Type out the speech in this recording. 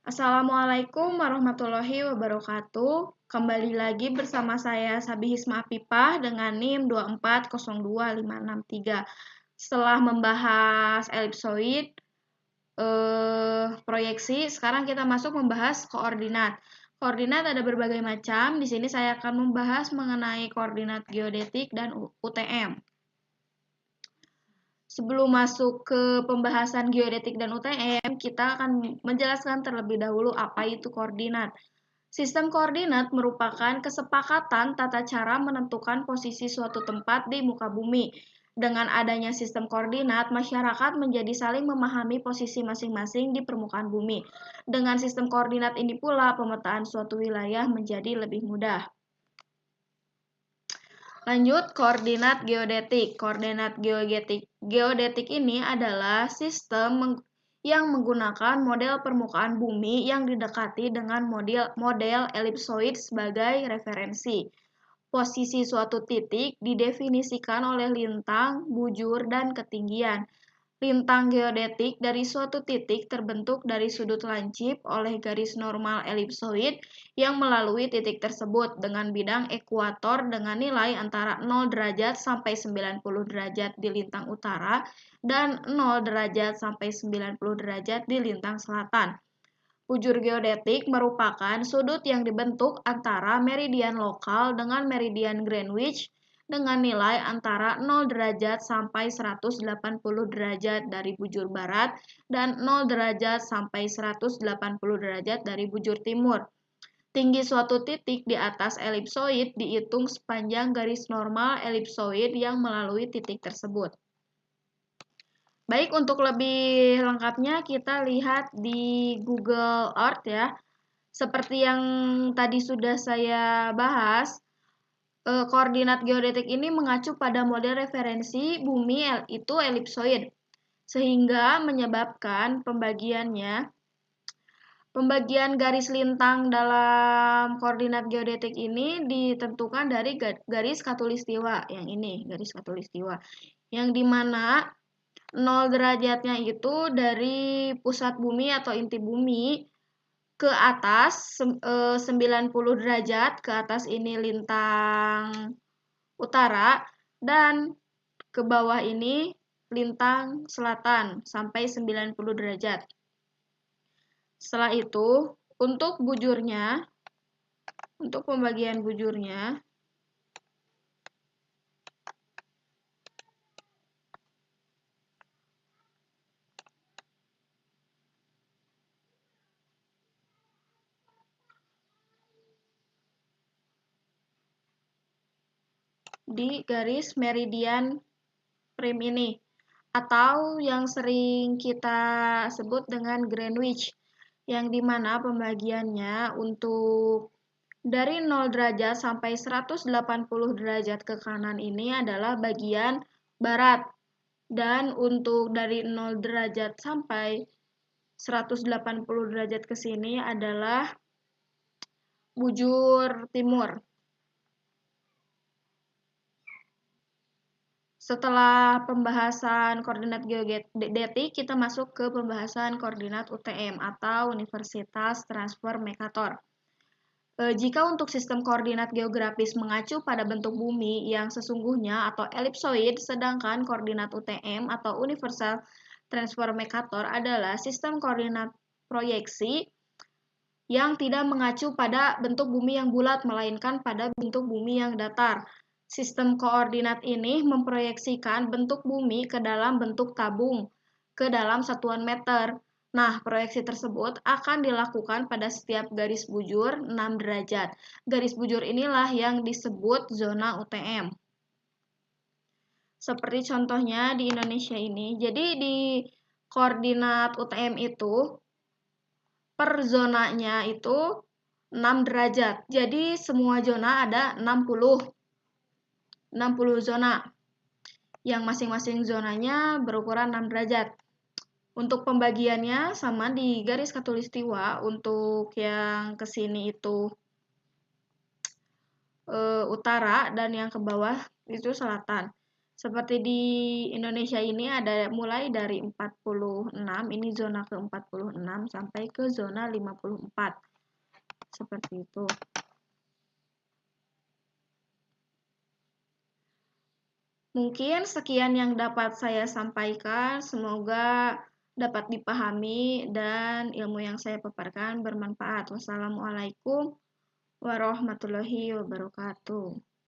Assalamualaikum warahmatullahi wabarakatuh. Kembali lagi bersama saya Sabi Hisma Apipah dengan NIM 2402563. Setelah membahas elipsoid, proyeksi, sekarang kita masuk membahas koordinat. Koordinat ada berbagai macam. Di sini saya akan membahas mengenai koordinat geodetik dan UTM. Sebelum masuk ke pembahasan geodetik dan UTM, kita akan menjelaskan terlebih dahulu apa itu koordinat. Sistem koordinat merupakan kesepakatan tata cara menentukan posisi suatu tempat di muka bumi. Dengan adanya sistem koordinat, masyarakat menjadi saling memahami posisi masing-masing di permukaan bumi. Dengan sistem koordinat ini pula, pemetaan suatu wilayah menjadi lebih mudah. Lanjut, koordinat geodetik. Koordinat geodetik ini adalah sistem yang menggunakan model permukaan bumi yang didekati dengan model elipsoid sebagai referensi. Posisi suatu titik didefinisikan oleh lintang, bujur, dan ketinggian. Lintang geodetik dari suatu titik terbentuk dari sudut lancip oleh garis normal elipsoid yang melalui titik tersebut dengan bidang ekuator dengan nilai antara 0 derajat sampai 90 derajat di lintang utara dan 0 derajat sampai 90 derajat di lintang selatan. Bujur geodetik merupakan sudut yang dibentuk antara meridian lokal dengan meridian Greenwich dengan nilai antara 0 derajat sampai 180 derajat dari bujur barat dan 0 derajat sampai 180 derajat dari bujur timur. Tinggi suatu titik di atas elipsoid dihitung sepanjang garis normal elipsoid yang melalui titik tersebut. Baik, untuk lebih lengkapnya kita lihat di Google Earth ya. Seperti yang tadi sudah saya bahas, koordinat geodetik ini mengacu pada model referensi bumi itu elipsoid, sehingga menyebabkan pembagian garis lintang dalam koordinat geodetik ini ditentukan dari garis khatulistiwa, yang ini, garis khatulistiwa, yang dimana 0 derajatnya itu dari pusat bumi atau inti bumi ke atas 90 derajat, ke atas ini lintang utara, dan ke bawah ini lintang selatan sampai 90 derajat. Setelah itu, untuk pembagian bujurnya, di garis meridian prim ini, atau yang sering kita sebut dengan Greenwich, yang dimana pembagiannya untuk dari 0 derajat sampai 180 derajat ke kanan ini adalah bagian barat, dan untuk dari 0 derajat sampai 180 derajat ke sini adalah bujur timur. Setelah pembahasan koordinat geodetik, kita masuk ke pembahasan koordinat UTM atau Universitas Transfer Mercator. Jika untuk sistem koordinat geografis mengacu pada bentuk bumi yang sesungguhnya atau elipsoid, sedangkan koordinat UTM atau Universal Transfer Mercator adalah sistem koordinat proyeksi yang tidak mengacu pada bentuk bumi yang bulat, melainkan pada bentuk bumi yang datar. Sistem koordinat ini memproyeksikan bentuk bumi ke dalam bentuk tabung, ke dalam satuan meter. Nah, proyeksi tersebut akan dilakukan pada setiap garis bujur 6 derajat. Garis bujur inilah yang disebut zona UTM. Seperti contohnya di Indonesia ini. Jadi di koordinat UTM itu per zonanya itu 6 derajat. Jadi semua zona ada 60 zona. Yang masing-masing zonanya berukuran 6 derajat. Untuk pembagiannya sama di garis khatulistiwa, untuk yang ke sini itu utara dan yang ke bawah itu selatan. Seperti di Indonesia ini ada mulai dari 46, ini zona ke 46 sampai ke zona 54. Seperti itu. Mungkin sekian yang dapat saya sampaikan. Semoga dapat dipahami dan ilmu yang saya paparkan bermanfaat. Wassalamualaikum warahmatullahi wabarakatuh.